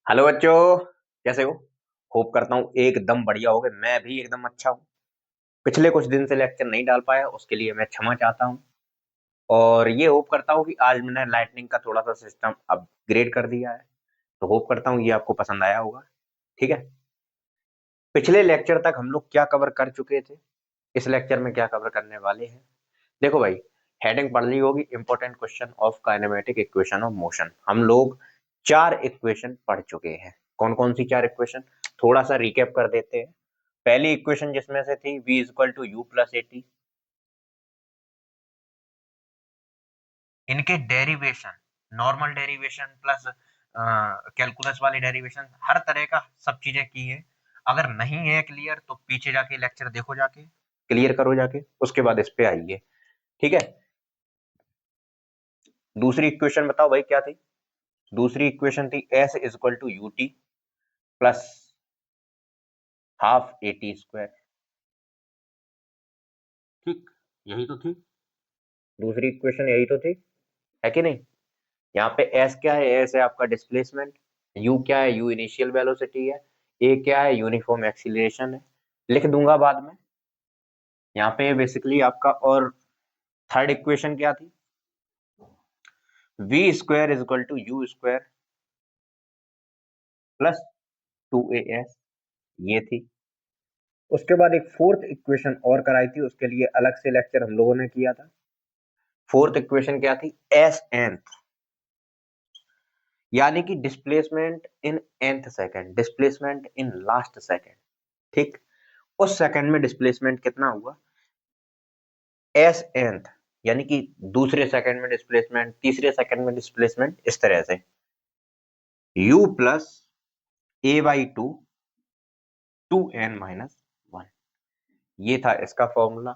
Hello बच्चों, कैसे हो? होप करता हूँ एकदम बढ़िया होगे। मैं भी एकदम अच्छा हूँ। पिछले कुछ दिन से लेक्चर नहीं डाल पाया, उसके लिए मैं क्षमा चाहता हूँ। और ये होप करता हूँ कि आज मैंने लाइटनिंग का थोड़ा सा सिस्टम अपग्रेड कर दिया है, तो होप करता हूँ ये आपको पसंद आया होगा। ठीक है। पिछले लेक्चर तक हम लोग क्या कवर कर चुके थे, इस लेक्चर में क्या कवर करने वाले हैं? देखो भाई, हेडिंग पढ़ ली होगी, important question of kinematic equation of motion. हम लोग 4 इक्वेशन पढ़ चुके हैं। कौन कौन सी 4 इक्वेशन? थोड़ा सा रिकैप कर देते हैं। पहली इक्वेशन जिसमें से थी v equal to u plus a t, इनके derivation, normal derivation plus calculus वाली डेरिवेशन, हर तरह का सब चीजें की है। अगर नहीं है क्लियर तो पीछे जाके लेक्चर देखो, जाके क्लियर करो जाके, उसके बाद इस पे आइए। ठीक है। दूसरी इक्वेशन बताओ भाई क्या थी? दूसरी इक्वेशन थी s is equal to u t plus half a t square. ठीक, यही तो थी दूसरी इक्वेशन, यही तो थी, है कि नहीं? यहाँ पे s क्या है? s है आपका डिस्प्लेसमेंट। u क्या है? u इनिशियल वेलोसिटी है। a क्या है? यूनिफॉर्म एक्सीलरेशन है। लिख दूंगा बाद में। यहाँ पे बेसिकली आपका, और थर्ड इक्वेशन क्या थी? v square is equal to u square plus 2as, ये थी। उसके बाद एक फोर्थ इक्वेशन और कराई थी, उसके लिए अलग से लेक्चर हम लोगों ने किया था। फोर्थ इक्वेशन क्या थी? एस nth, यानी कि displacement in nth second, displacement in last second. ठीक, उस सेकंड में डिस्प्लेसमेंट कितना हुआ? एस nth, यानी कि दूसरे सेकंड में डिस्प्लेसमेंट, तीसरे सेकंड में डिस्प्लेसमेंट, इस तरह से u plus A by two, 2n minus 1, ये था इसका फॉर्मूला।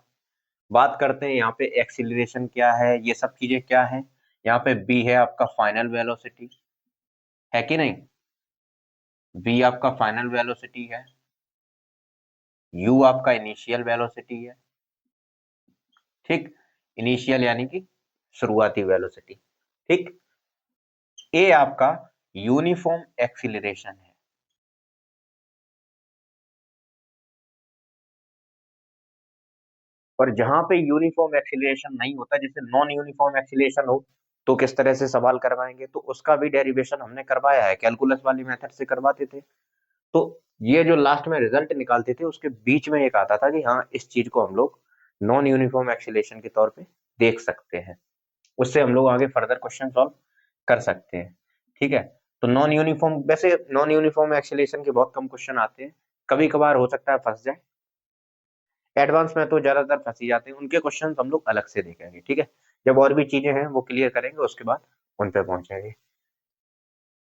बात करते हैं यहाँ पे एक्सीलरेशन क्या है, ये सब चीजें क्या है। यहाँ पे b है आपका फाइनल वेलोसिटी, है कि नहीं? v आपका फाइनल वेलोसिटी है, u आपका इनिशियल वेलोसिटी है। ठीक, इनिशियल यानी कि शुरुआती वेलोसिटी। ठीक, a आपका यूनिफॉर्म एक्सीलरेशन है। और जहां पे यूनिफॉर्म एक्सीलरेशन नहीं होता, जैसे नॉन यूनिफॉर्म एक्सीलरेशन हो, तो किस तरह से सवाल करवाएंगे? तो उसका भी डेरिवेशन हमने करवाया है, कैलकुलस वाली मेथड से करवाते थे। तो ये जो लास्ट में रिजल्ट निकालते थे, उसके बीच में एक आता था कि हाँ, इस चीज को हम लोग नॉन यूनिफॉर्म एक्सीलरेशन के तौर पे देख सकते हैं। उससे हम लोग आगे फर्दर क्वेश्चन सॉल्व कर सकते हैं। ठीक है। तो नॉन यूनिफॉर्म, वैसे नॉन यूनिफॉर्म एक्सीलरेशन के बहुत कम क्वेश्चन आते हैं, कभी कभार हो सकता है फंस जाए। एडवांस में तो ज्यादातर फंस ही जाते हैं, उनके क्वेश्चन हम लोग अलग से देखेंगे। ठीक है। जब और भी चीजें हैं वो क्लियर करेंगे, उसके बाद उन पे पहुंचेंगे।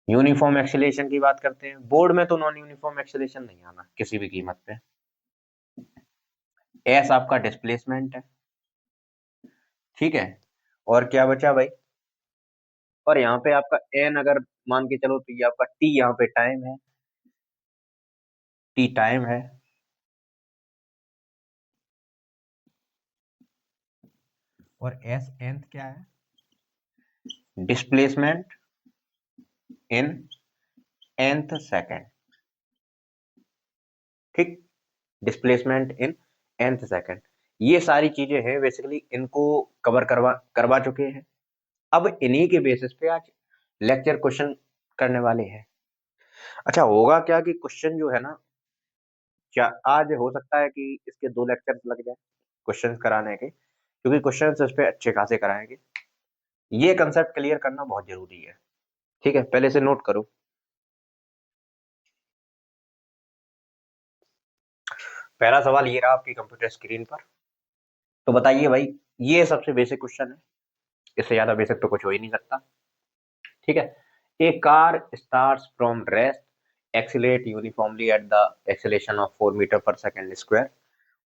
यूनिफॉर्म एक्सीलरेशन की बात करते हैं। बोर्ड में तो नॉन यूनिफॉर्म एक्सीलरेशन नहीं आना किसी भी कीमत पे। एस आपका डिस्प्लेसमेंट है। ठीक है। और क्या बचा भाई? और यहाँ पे आपका एन अगर मान के चलो, तो ये आपका टी, यहाँ पे टाइम है, टी टाइम है। और एस nth क्या है? Displacement in nth second. ठीक, डिस्प्लेसमेंट इन nth सेकंड। ये सारी चीजें हैं, बेसिकली इनको कवर करवा करवा चुके हैं। अब इन्हीं के बेसिस पे आज लेक्चर क्वेश्चन करने वाले हैं। अच्छा, होगा क्या कि क्वेश्चन जो है ना, क्या आज हो सकता है कि इसके 2 लेक्चर्स लग जाए क्वेश्चन कराने के, क्योंकि क्वेश्चन इस पे अच्छे खासे कराएंगे। ये कंसेप्ट क्लियर करना बहुत जरूरी है। ठीक है, पहले से नोट करो। पहला सवाल ये रहा आपकी कंप्यूटर स्क्रीन पर। तो बताइए भाई, ये सबसे बेसिक क्वेश्चन है, इससे ज्यादा बेसिक तो कुछ हो ही नहीं सकता। ठीक है। A car starts from rest, accelerate uniformly at the acceleration of 4 metre पर सेकंड स्क्वायर।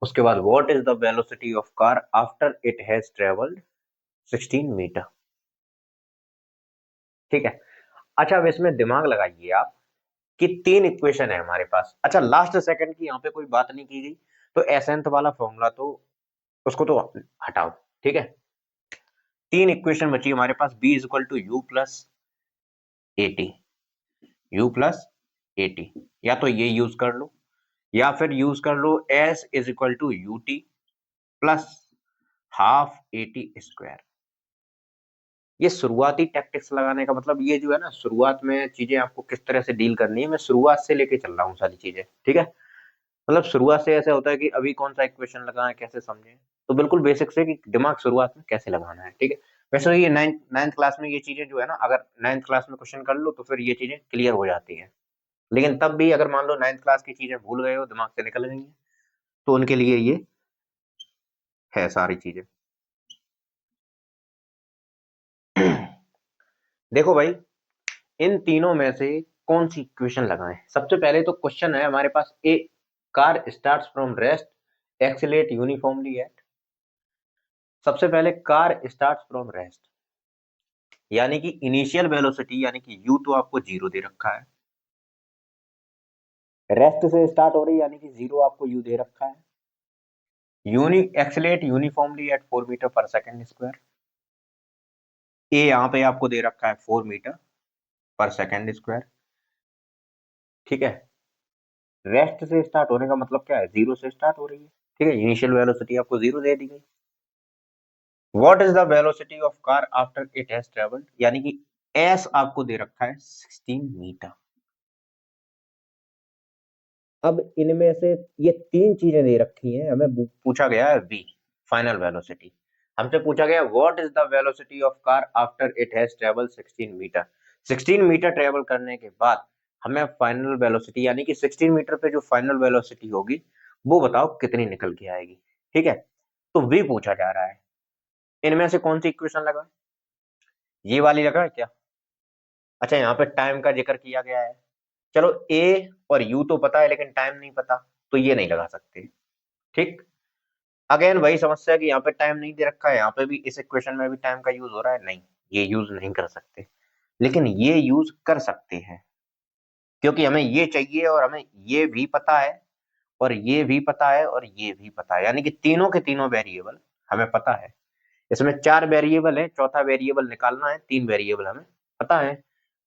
उसके बाद what is the velocity of car after it has travelled 16 metre. ठीक है। अच्छा, अब इसमें दिमाग लगाइए आप कि 3 इक्वेशन है हमारे पास। अच्छा, लास्ट सेकंड की यहाँ पे कोई बात नहीं की गई, तो एसेंथ वाला फॉर्मूला तो उसको तो हटाओ। ठीक है। 3 इक्वेशन बची हमारे पास, b is equal to u plus a t. u plus a t, या तो ये यूज कर लो या फिर यूज कर लो s is equal to u t plus half a t square. ये शुरुआती टैक्टिक्स लगाने का मतलब ये जो है ना, शुरुआत में चीजें आपको किस तरह से डील करनी है, मैं शुरुआत से लेके चल रहा हूँ सारी चीजें, ठीक है। मतलब शुरुआत से ऐसा होता है कि अभी कौन सा इक्वेशन लगाना है, कैसे समझें, तो बिल्कुल बेसिक से कि दिमाग शुरुआत में कैसे लगाना है, ठीक है। वैसे ये नाइन्थ नाइन्थ क्लास में ये चीजें जो है ना, अगर नाइन्थ क्लास में क्वेश्चन कर लो तो फिर ये चीजें क्लियर हो जाती हैं। लेकिन तब भी अगर मान लो नाइन्थ क्लास की चीजें भूल गए हो, दिमाग से निकल गई हैं, तो उनके लिए ये है सारी चीजें। देखो भाई, इन तीनों में से कौन सी इक्वेशन लगाएं। सबसे पहले तो क्वेश्चन है हमारे पास, a car starts from rest accelerate uniformly at. सबसे पहले कार स्टार्ट्स फ्रॉम रेस्ट, यानी कि इनिशियल वेलोसिटी यानी कि u तो आपको जीरो दे रखा है, रेस्ट से स्टार्ट हो रही यानी कि जीरो आपको u दे रखा है, uni accelerate uniformly at 4 metre पर सेकंड स्क्वायर, ए यहाँ पे आपको दे रखा है 4 मीटर पर सेकंड स्क्वायर, ठीक है। रेस्ट से स्टार्ट होने का मतलब क्या है, जीरो से स्टार्ट हो रही है, ठीक है। इनिशियल वेलोसिटी आपको जीरो दे दी गई। What is the velocity of car after it has travelled, यानी कि एस आपको दे रखा है 16 मीटर। अब इनमें से ये तीन चीजें दे रखी हैं, हमें पूछा गया है v फाइनल वेलोसिटी। हमसे पूछा गया what is the velocity of car after it has travelled 16 metre. 16 metre travel करने के बाद हमें फाइनल वेलोसिटी यानी कि 16 मीटर पे जो फाइनल वेलोसिटी होगी वो बताओ कितनी निकल के आएगी, ठीक है। तो v पूछा जा रहा है, इनमें से कौन सी इक्वेशन लगा, ये वाली लगा क्या। अच्छा, यहाँ पे टाइम का जिक्र किया गया है, चलो a और u तो पता है लेकिन टाइम नहीं पता, तो ये नहीं लगा सकते, ठीक। अगेन वही समस्या कि यहाँ पे टाइम नहीं दे रखा है, यहाँ पे भी इस इक्वेशन में भी टाइम का यूज हो रहा है, नहीं ये यूज नहीं कर सकते। लेकिन ये यूज कर सकते हैं, क्योंकि हमें ये चाहिए और हमें ये भी पता है और ये भी पता है और ये भी पता है, यानी कि तीनों के तीनों वेरिएबल हमें पता है। इसमें चार वेरिएबल है, चौथा वेरिएबल निकालना है, तीन वेरिएबल हमें पता है।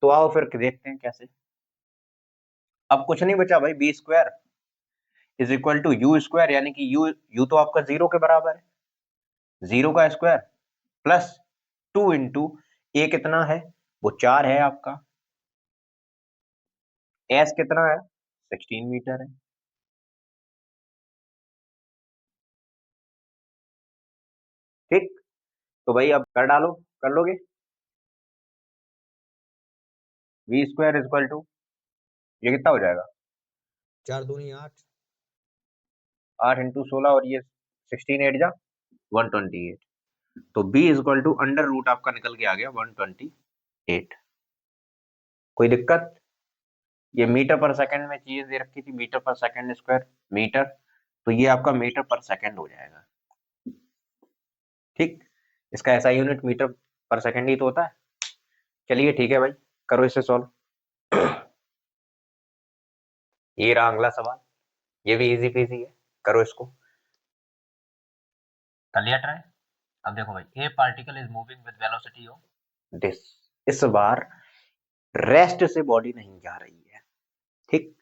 तो आओ फिर देखते हैं कैसे। अब कुछ नहीं बचा भाई, v square is equal to u square, यानी कि यू तो आपका जीरो के बराबर है, जीरो का स्क्वायर प्लस 2 इंटू ए कितना है, वो 4 है आपका, एस कितना है 16 मीटर है, ठीक। तो भाई अब कर डालो, कर लोगे। V square is equal to, ये कितना हो जाएगा, चार दूनी आठ, आठ इंटू 16 और ये 16 एट जा 128। तो v is equal to under root आपका निकल के आ गया 128। कोई दिक्कत, ये मीटर पर सेकंड में चीज दे रखी थी, मीटर पर सेकंड स्क्वायर मीटर, तो ये आपका मीटर पर सेकंड हो जाएगा, ठीक। इसका ऐसा यूनिट मीटर पर सेकंड ही तो होता है। चलिए ठीक है भाई, करो इसे सॉल्व। ये रहा अगला सवाल, ये भी इजी पीजी है, करो इसको। कर लिया ट्राई। अब देखो भाई, ए particle is moving with velocity of this, इस बार रेस्ट से बॉडी नहीं जा रही है, ठीक।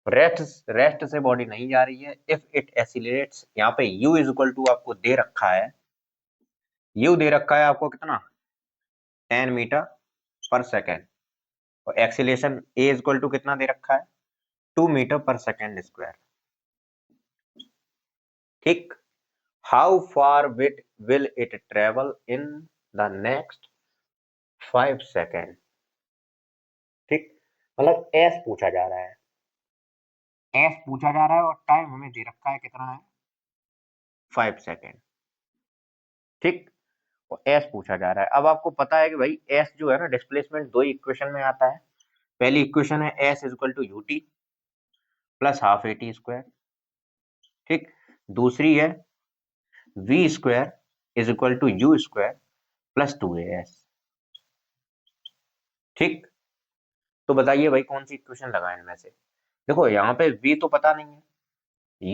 रेस्ट रेस्ट से बॉडी नहीं जा रही है, इफ इट एसिलेट्स, यहाँ पे u इज इक्वल टू आपको दे रखा है, u दे रखा है आपको कितना 10 मीटर पर सेकेंड, और acceleration a is equal to कितना दे रखा है 2 मीटर पर सेकेंड स्क्वायर, ठीक। How far will it travel in the next 5 second, ठीक। मतलब एस पूछा जा रहा है, एस पूछा जा रहा है और टाइम हमें दे रखा है कितना है 5 सेकेंड, ठीक। और एस पूछा जा रहा है। अब आपको पता है कि भाई एस जो है ना, डिस्प्लेसमेंट दो इक्वेशन में आता है। पहली इक्वेशन है s is equal to u t plus half a t square, ठीक। दूसरी है v square is equal to u square plus 2 as, ठीक। तो बताइए भाई कौन सी इक्वेशन लगाए इनमें से। देखो यहाँ पे v तो पता नहीं है,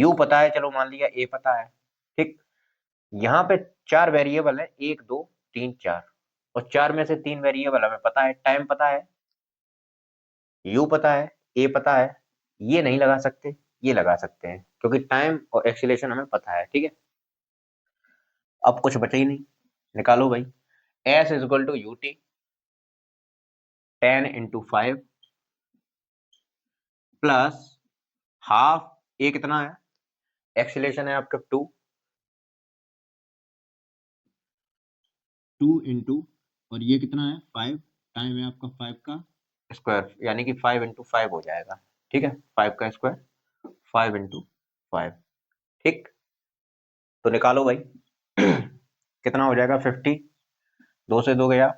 u पता है, चलो मान लिया a पता है, ठीक। यहाँ पे चार वेरिएबल है, एक दो तीन चार, और चार में से तीन वेरिएबल हमें पता है, टाइम पता है, यू पता है, ए पता है, ये नहीं लगा सकते, ये लगा सकते हैं क्योंकि टाइम और एक्सीलरेशन हमें पता है। ठीक है, अब कुछ बचा ही नहीं, निकालो भाई। S is equal to u t 10 × 5 plus half, a कितना है, एक्सीलरेशन है आपका 2 और ये कितना है 5, टाइम है आपका 5 का स्क्वायर, यानी कि 5 × 5 हो जाएगा। ठीक है, 5 का स्क्वायर 5 × 5। ठीक, तो निकालो भाई। कितना हो जाएगा 50, 2 से 2 गया,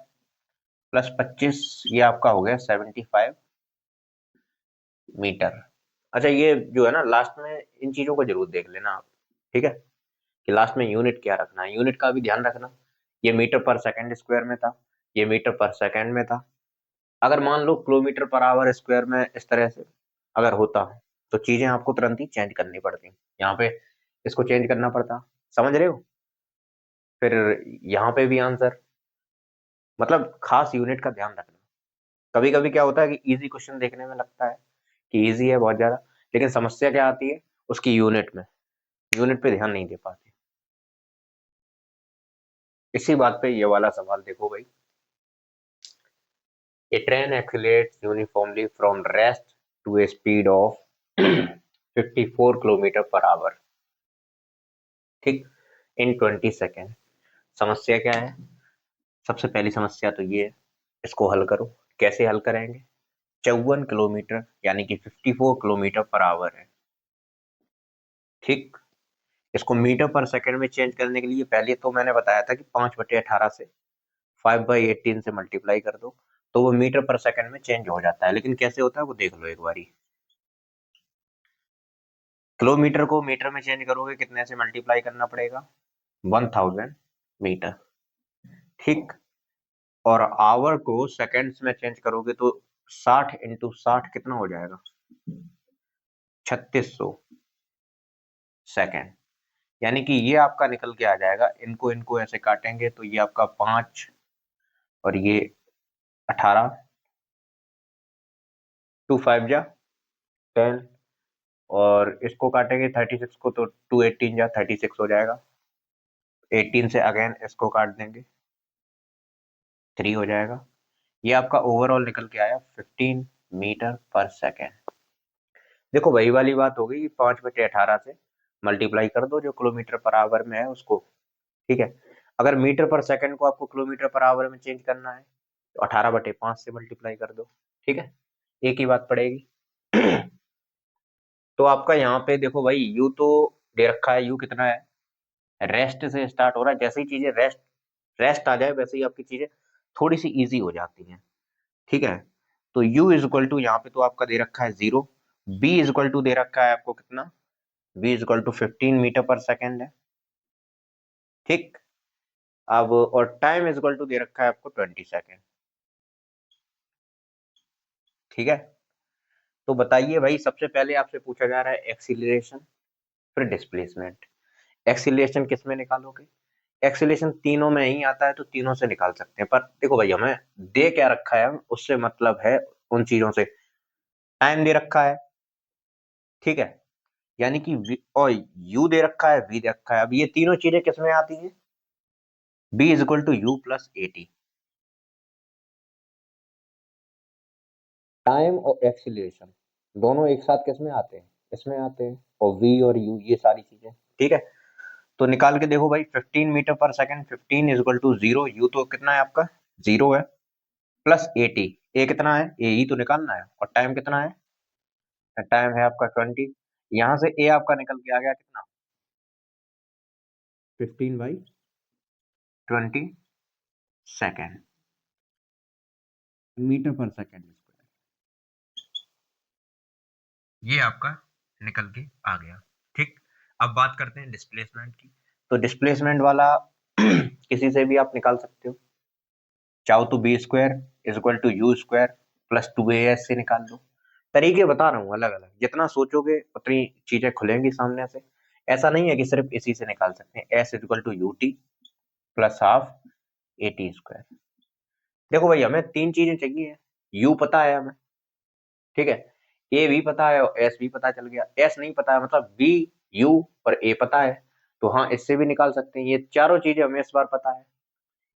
प्लस 25, ये आपका हो गया 75 मीटर। अच्छा, ये जो है ना लास्ट में इन चीजों को जरूर देख लेना आप। ठीक है, कि लास्ट में यूनिट क्या रखना है, यूनिट का भी ध्यान रखना। ये मीटर पर सेकंड स्क्वायर में था, ये मीटर पर सेकंड में था। अगर मान लो किलोमीटर पर आवर स्क्वायर में इस तरह से अगर होता तो चीजें आपको तुरंत ही चेंज करनी पड़ती, यहाँ पे इसको चेंज करना पड़ता। समझ रहे हो? फिर यहाँ पे भी आंसर, मतलब खास यूनिट का ध्यान रखना। कभी कभी क्या होता है कि इजी क्वेश्चन देखने में लगता है कि इजी है बहुत ज्यादा, लेकिन समस्या क्या आती है उसकी यूनिट में, यूनिट पे ध्यान नहीं दे पाते। इसी बात पे ये वाला सवाल देखो भाई। A train accelerates uniformly from rest to a speed of 54 kilometre per hour, ठीक, इन 20 सेकेंड। समस्या क्या है? सबसे पहली समस्या तो ये है, इसको हल करो। कैसे हल करेंगे? 54 किलोमीटर यानी कि 54 किलोमीटर पर आवर है। ठीक, इसको मीटर पर सेकंड में चेंज करने के लिए पहले तो मैंने बताया था कि 5/18 से 5/18 से मल्टीप्लाई कर दो तो वो मीटर पर सेकंड में चेंज हो जाता है। लेकिन कैसे होता है वो देख लो एक बारी। किलोमीटर को मीटर में चेंज करोगे, कितने से मल्टीप्लाई करना पड़ेगा? 1000 मीटर। ठीक, और आवर को सेकंड्स में चेंज करोगे तो 60 × 60 कितना हो जाएगा? 3600 सेकंड। यानी कि ये आपका निकल के आ जाएगा, इनको इनको ऐसे काटेंगे तो ये आपका 5 और ये 18, 2 5 जा 10, और इसको काटेंगे 36 को तो 2 18 जा 36 हो जाएगा। 18 से अगेन इसको काट देंगे, 3 हो जाएगा। ये आपका ओवरऑल निकल के आया 15 मीटर पर सेकेंड। देखो वही वाली बात हो गई, 5/18 से मल्टीप्लाई कर दो जो किलोमीटर पर आवर में है उसको। ठीक है, अगर मीटर पर सेकंड को आपको किलोमीटर पर आवर में चेंज करना है तो 18/5 से मल्टीप्लाई कर दो। ठीक है, एक ही बात पड़ेगी। तो आपका यहाँ पे देखो भाई, यू तो दे रखा है, यू कितना है, रेस्ट से स्टार्ट हो रहा है। जैसे ही चीजें रेस्ट रेस्ट आ जाए वैसे ही आपकी चीजें थोड़ी सी इजी हो जाती हैं। ठीक है, तो u इज इक्वल टू यहाँ पे तो आपका दे रखा है 0, b इज इक्वल टू दे रखा है आपको कितना, v is equal to 15 metre per second है। ठीक, अब और टाइम इज इक्वल टू दे रखा है आपको 20 सेकेंड। ठीक है, तो बताइए भाई, सबसे पहले आपसे पूछा जा रहा है एक्सीलरेशन, फिर डिस्प्लेसमेंट। एक्सीलरेशन किस में निकालोगे? एक्सीलरेशन तीनों में ही आता है तो तीनों से निकाल सकते हैं, पर देखो भाई हमें दे क्या रखा है उससे मतलब है उन चीजों से। टाइम दे रखा है, ठीक है, यानी कि और u दे रखा है, v दे रखा है। अब ये तीनों चीजें किस में आती हैं? b is equal to u plus a t. Time और एक्सीलरेशन दोनों एक साथ किस में आते हैं? इसमें आते हैं, और v और u ये सारी चीजें। ठीक है, तो निकाल के देखो भाई, 15 मीटर पर second, 15 is equal to 0, u तो कितना है आपका 0 है, प्लस ए टी, ए कितना है, ए ही तो निकालना है, और टाइम कितना है, टाइम है आपका 20। यहाँ से ए आपका निकल के आ गया कितना, 15/20 second, metre per second square. ये आपका निकल के आ गया। ठीक, अब बात करते हैं डिस्प्लेसमेंट की। तो डिस्प्लेसमेंट वाला किसी से भी आप निकाल सकते हो, चाहो तो b square is equal to u square plus 2as से निकाल लो। तरीके बता रहा हूँ अलग अलग, जितना सोचोगे उतनी चीजें खुलेंगी सामने से। ऐसा नहीं है कि सिर्फ इसी से निकाल सकते हैं। S is equal to u t plus half a t square. देखो भाई हमें तीन चीजें चाहिए, यू पता है हमें, ठीक है, ए भी पता है और एस भी पता चल गया, एस नहीं पता है मतलब बी, यू और ए पता है, तो हाँ इससे भी निकाल सकते हैं। ये चारों चीजें हमें इस बार पता है,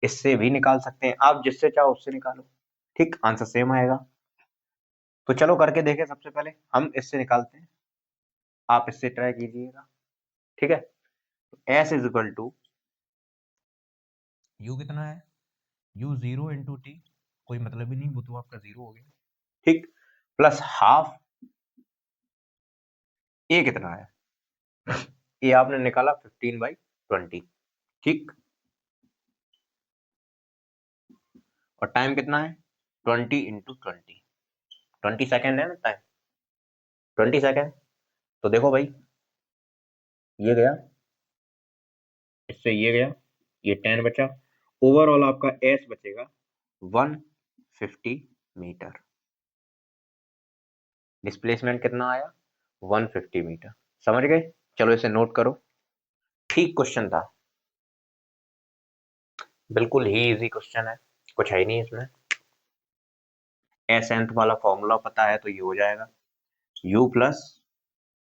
इससे भी निकाल सकते हैं, आप जिससे चाहो उससे निकालो। ठीक, आंसर सेम आएगा। तो चलो करके देखें, सबसे पहले हम इससे निकालते हैं, आप इससे ट्राई कीजिएगा। ठीक है, s is equal to, u कितना है, यू 0 × t, कोई मतलब ही नहीं, वो तो आपका 0 हो गया। ठीक, प्लस हाफ, ए कितना है, ये आपने निकाला 15/20। ठीक, और टाइम कितना है, 20 × 20, 20 सेकेंड है ना टाइम, 20 सेकेंड। तो देखो भाई, ये गया, इससे ये गया, ये 10 बचा, ओवरऑल आपका एस बचेगा 150 मीटर। डिस्प्लेसमेंट कितना आया, 150 मीटर। समझ गए, चलो इसे नोट करो। ठीक क्वेश्चन था, बिल्कुल ही इजी क्वेश्चन है, कुछ है ही नहीं इसमें। एस एंथ वाला फॉर्मूला पता है तो ये हो जाएगा, u प्लस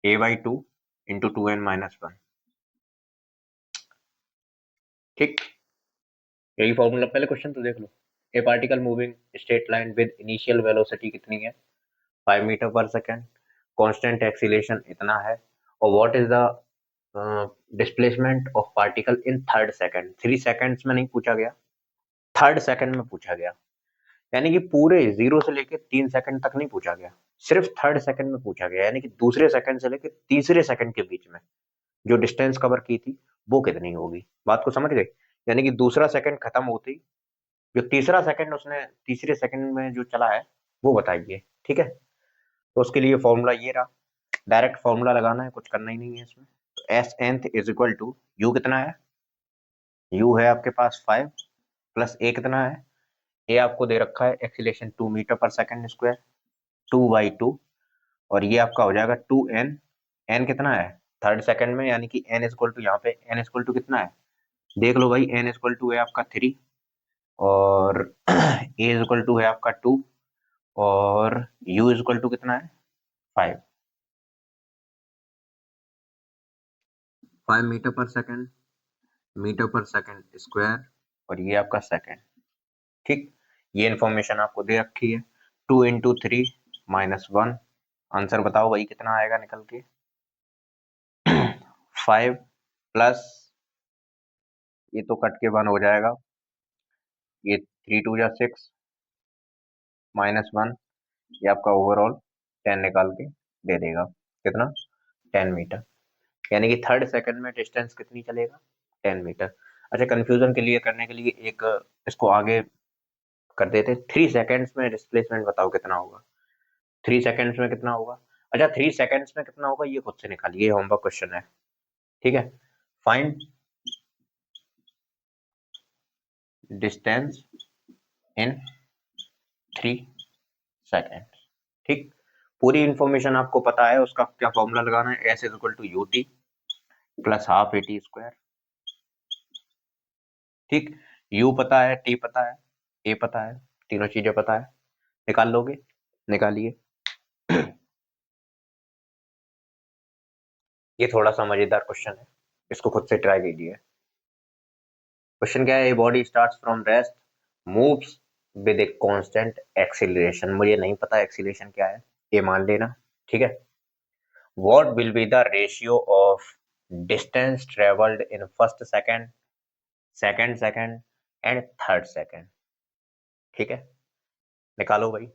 a/2 × 2n-1। ठीक, यही फॉर्मूला, पहले क्वेश्चन तो देख लो। A particle moving straight line with initial velocity कितनी है, 5 metre per second, constant acceleration इतना है, और what is the displacement of particle in third second. 3 seconds में नहीं पूछा गया, थर्ड सेकंड में पूछा गया, यानी कि पूरे 0 से लेकर 3 सेकंड तक नहीं पूछा गया, सिर्फ थर्ड सेकंड में पूछा गया, यानी कि दूसरे सेकंड से लेकर तीसरे सेकंड के बीच में जो डिस्टेंस कवर की थी वो कितनी होगी। बात को समझ गए, यानी कि दूसरा सेकंड खत्म होते ही जो तीसरा सेकंड उसने तीसरे सेकंड में जो चला है वो बताइए। ठीक है, तो उसके लिए फॉर्मूला ये रहा, डायरेक्ट फॉर्मूला लगाना है, कुछ करना ही नहीं है इसमें। तो s nth is equal to, u कितना है, यू है आपके पास 5, प्लस ए कितना है, ए आपको दे रखा है एक्सीलरेशन 2 मीटर पर सेकंड स्क्वायर, 2/2, और ये आपका हो जाएगा 2n। n कितना है थर्ड सेकंड में, यानी कि n इक्वल टू, यहाँ पे n इक्वल टू कितना है, देख लो भाई, n इक्वल टू है आपका 3, और a इक्वल टू है आपका 2, और u इक्वल टू कितना है 5, 5 मीटर पर सेकंड स्क्वायर, और ये आपका सेकंड। ठीक, ये इंफॉर्मेशन आपको दे रखी है, 2 × 3 - 1, आंसर बताओ भाई कितना आएगा निकल के। 5 प्लस, ये तो कट के 1 हो जाएगा, ये 3 × 2 = 6 -1, ये आपका ओवरऑल 10 निकाल के दे देगा, कितना, 10 मीटर, यानी कि थर्ड सेकंड में डिस्टेंस कितनी चलेगा, 10 मीटर। अच्छा, कंफ्यूजन के लिए, करने के लिए एक इसको आगे कर देते, 3 सेकंड्स में डिस्प्लेसमेंट बताओ कितना होगा, 3 सेकंड्स में कितना होगा। अच्छा, 3 सेकंड्स में कितना होगा ये खुद से निकालिए, होमवर्क क्वेश्चन है। ठीक है, फाइंड डिस्टेंस इन 3 सेकंड। ठीक, पूरी इंफॉर्मेशन आपको पता है, उसका क्या फॉर्मूला लगाना है, s is equal to u t plus half a t square. ठीक, यू पता है, टी पता है, ए पता है, तीनों चीजें पता है, निकाल लोगे, निकालिए। ये थोड़ा सा मजेदार क्वेश्चन है, इसको खुद से ट्राई कीजिए। क्वेश्चन क्या है, a body starts from rest, moves with a constant acceleration, मुझे नहीं पता एक्सीलरेशन क्या है, ये मान लेना। ठीक है, what will be the ratio of distance travelled in first second, second second and third second. ठीक है, निकालो भाई,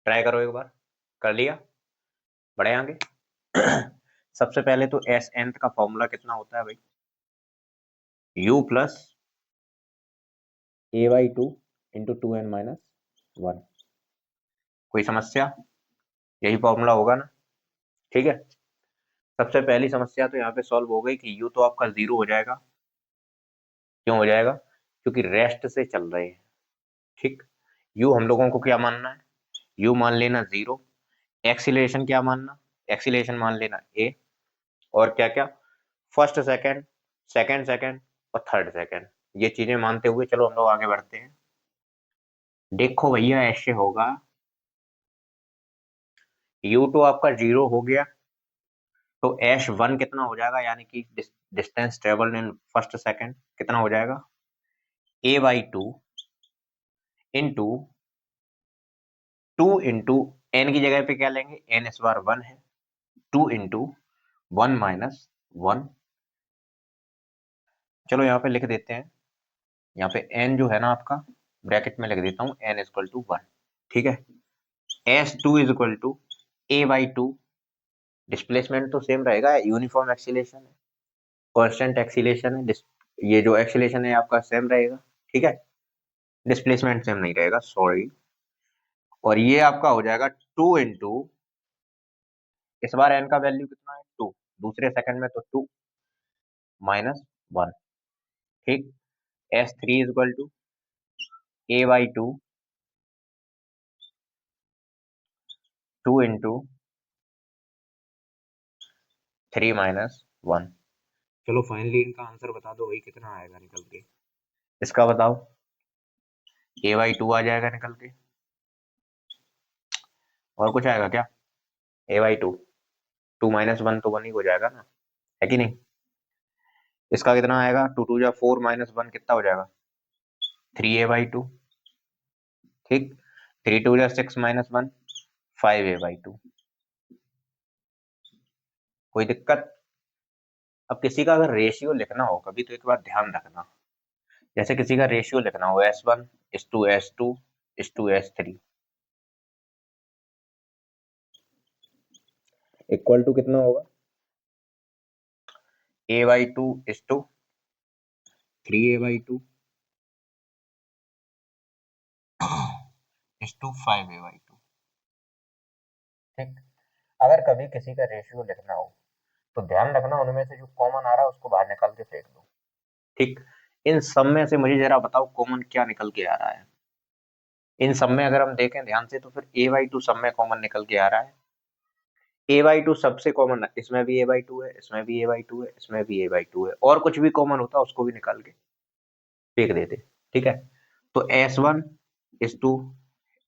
ट्राई करो एक बार, कर लिया, बढ़े आगे। सबसे पहले तो एस एंथ का फॉर्मूला कितना होता है भाई, u प्लस a/2 × 2n-1। कोई समस्या, यही फॉर्मूला होगा ना। ठीक है, सबसे पहली समस्या तो यहाँ पे सॉल्व हो गई कि u तो आपका 0 हो जाएगा, क्यों हो जाएगा, क्योंकि रेस्ट से चल रहे हैं। ठीक, u हम लोगों को क्या मानना है, u मान लेना 0, एक्सीलरेशन क्या मानना, एक्सीलरेशन मान लेना a, और क्या क्या, फर्स्ट सेकंड, सेकंड सेकंड और थर्ड सेकंड, ये चीजें मानते हुए चलो हम लोग आगे बढ़ते हैं। देखो भैया, ऐसे होगा, U2 आपका 0 हो गया, तो H1 कितना हो जाएगा, यानी कि distance travelled in first second कितना हो जाएगा, A/2 इंटू 2 इंटू n की जगह पे क्या लेंगे, n इस बार 1 है, 2 इंटू 1 माइनस 1। चलो यहाँ पे लिख देते हैं, यहाँ पे n जो है ना आपका ब्रैकेट में लिख देता हूँ, n इक्वल टू 1। ठीक है, S2 is equal to A/2, displacement तो सेम रहेगा, यूनिफॉर्म एक्सीलेशन है, कांस्टेंट एक्सीलेशन है, ये जो एक्सीलेशन है आपका सेम रहेगा। ठीक है, डिस्प्लेसमेंट सेम नहीं रहेगा, सॉरी। और ये आपका हो जाएगा 2 इंटू, इस बार n का वैल्यू कितना है, 2, दूसरे सेकंड में तो 2 माइनस 1। ठीक, S3 is equal to A/2 2 into 3 minus 1। चलो फाइनली इनका आंसर बता दो भाई, कितना आएगा निकल के, इसका बताओ। A/2 आ जाएगा निकल के, और कुछ आएगा क्या, A/2, 2 माइनस 1 तो 1 ही हो जाएगा ना, है कि नहीं। इसका कितना आएगा, 2 2 जा 4 माइनस 1 कितना हो जाएगा, 3A/2। ठीक, 3 2 जा 6 माइनस 1, 5A/2। कोई दिक्कत। अब किसी का अगर रेशियो लिखना हो कभी, तो एक बार ध्यान रखना, जैसे किसी का रेशियो लिखना हो S1:S2:S3 इक्वल टू कितना होगा, A/2:3A/2 5A/2। ठीक, अगर कभी किसी का रेशियो लिखना हो तो ध्यान रखना, उनमें से जो कॉमन आ रहा है उसको बाहर निकाल के फेंक दो। ठीक, इन सब में से मुझे जरा बताओ कॉमन क्या निकल के आ रहा है। इन सब में अगर हम देखें ध्यान से, तो फिर A/2 सब में कॉमन निकल के आ रहा है। A/2 सबसे कॉमन है, इसमें भी A/2 है, इसमें भी A/2 है, इसमें भी A/2 है, और कुछ भी कॉमन होता उसको भी निकाल के फेंक देते। ठीक है, तो S1:2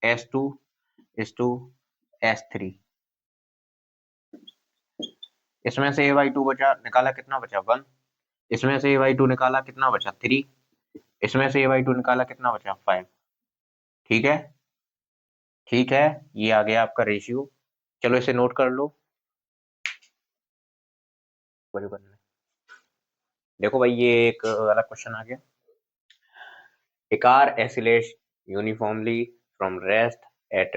S2:2 S3, इसमें से A/2 बचा, निकाला कितना बचा, 1। इसमें से A/2 निकाला कितना बचा, 3। इसमें से A/2 निकाला कितना बचा, 5। ठीक है, ठीक है, ये आ गया आपका रेशियो। चलो इसे नोट कर लो बराबर में। देखो भाई, ये एक अलग क्वेश्चन आ गया। A car oscillates uniformly from rest at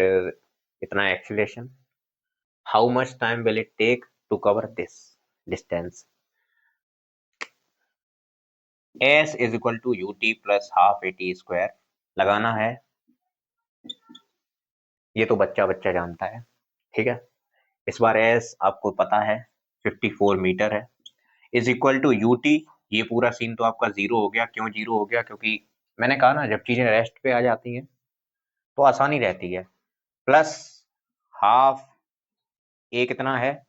इतना acceleration. How much time will it take to cover this distance? S is equal to ut plus half at square लगाना है, ये तो बच्चा बच्चा जानता है। ठीक है, इस बार S आपको पता है 54 मीटर है, इज इक्वल टू ut। ये पूरा सीन तो आपका जीरो हो गया, क्यों जीरो हो गया, क्योंकि मैंने कहा ना, जब चीजें रेस्ट पे आ जाती हैं तो आसानी रहती है। प्लस हाफ, ए कितना है,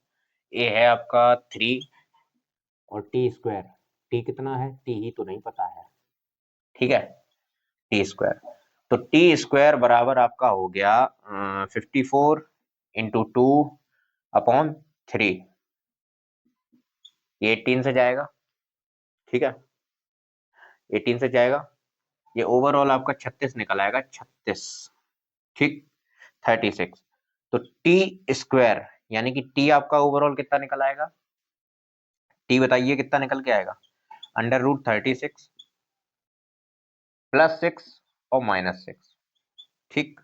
ए है आपका 3, और टी स्क्वायर, टी कितना है, टी ही तो नहीं पता है। ठीक है, टी स्क्वायर, तो टी स्क्वायर बराबर आपका हो गया 54 इंटू 2 अपॉन 3, ये 18 से जाएगा। ठीक है, 18 से जाएगा, ये ओवरऑल आपका 36 निकल आएगा, 36। ठीक, 36, तो टी स्क्वायर यानी कि टी आपका ओवरऑल कितना निकल आएगा, टी बताइए कितना निकल के आएगा, √36 +6 और -6। ठीक,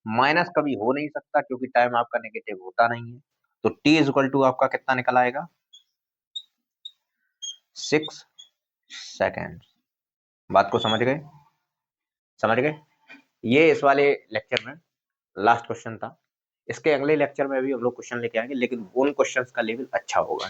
माइनस कभी हो नहीं सकता क्योंकि टाइम आपका नेगेटिव होता नहीं है, तो t इज इक्वल टू आपका कितना निकल आएगा, 6 सेकेंड। बात को समझ गए, समझ गए। ये इस वाले लेक्चर में लास्ट क्वेश्चन था, इसके अगले लेक्चर में भी हम लोग क्वेश्चन लेके आएंगे, लेकिन उन क्वेश्चंस का लेवल अच्छा होगा।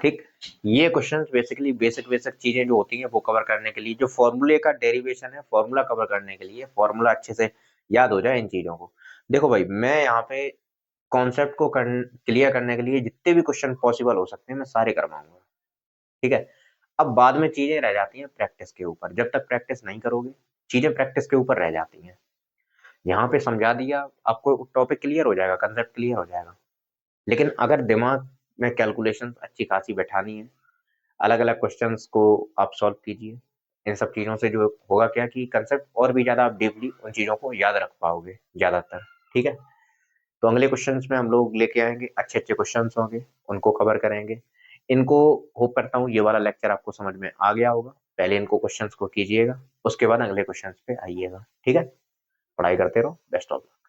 ठीक, ये क्वेश्चंस बेसिकली बेसिक बेसिक चीजें जो होती हैं वो कवर करने के लिए, जो फॉर्मूले का डेरिवेशन है, फॉर्मूला कवर करने के लिए, फॉर्मूला अच्छे से याद हो जाए इन चीजों को। देखो भाई, मैं यहाँ पे कॉन्सेप्ट को क्लियर करने के लिए जितने भी क्वेश्चन पॉसिबल हो सकते हैं मैं सारे करवाऊंगा। ठीक है, अब बाद में चीजें रह जाती हैं प्रैक्टिस के ऊपर, जब तक प्रैक्टिस नहीं करोगे चीजें प्रैक्टिस के ऊपर रह जाती हैं। यहाँ पे समझा दिया, आपको टॉपिक क्लियर हो जाएगा, कंसेप्ट क्लियर हो जाएगा। लेकिन अगर दिमाग में कैलकुलेशन अच्छी खासी बैठानी है, अलग अलग क्वेश्चंस को आप सॉल्व कीजिए। इन सब चीज़ों से जो होगा क्या कि कंसेप्ट और भी ज़्यादा आप डीपली उन चीज़ों को याद रख पाओगे ज़्यादातर। ठीक है, तो अगले क्वेश्चंस में हम लोग लेके आएंगे, अच्छे अच्छे क्वेश्चंस होंगे, उनको कवर करेंगे। इनको होप करता हूँ ये वाला लेक्चर आपको समझ में आ गया होगा। पहले इनको क्वेश्चंस को कीजिएगा, उसके बाद अगले क्वेश्चंस पे आइएगा। ठीक है, पढ़ाई करते रहो। Best of luck.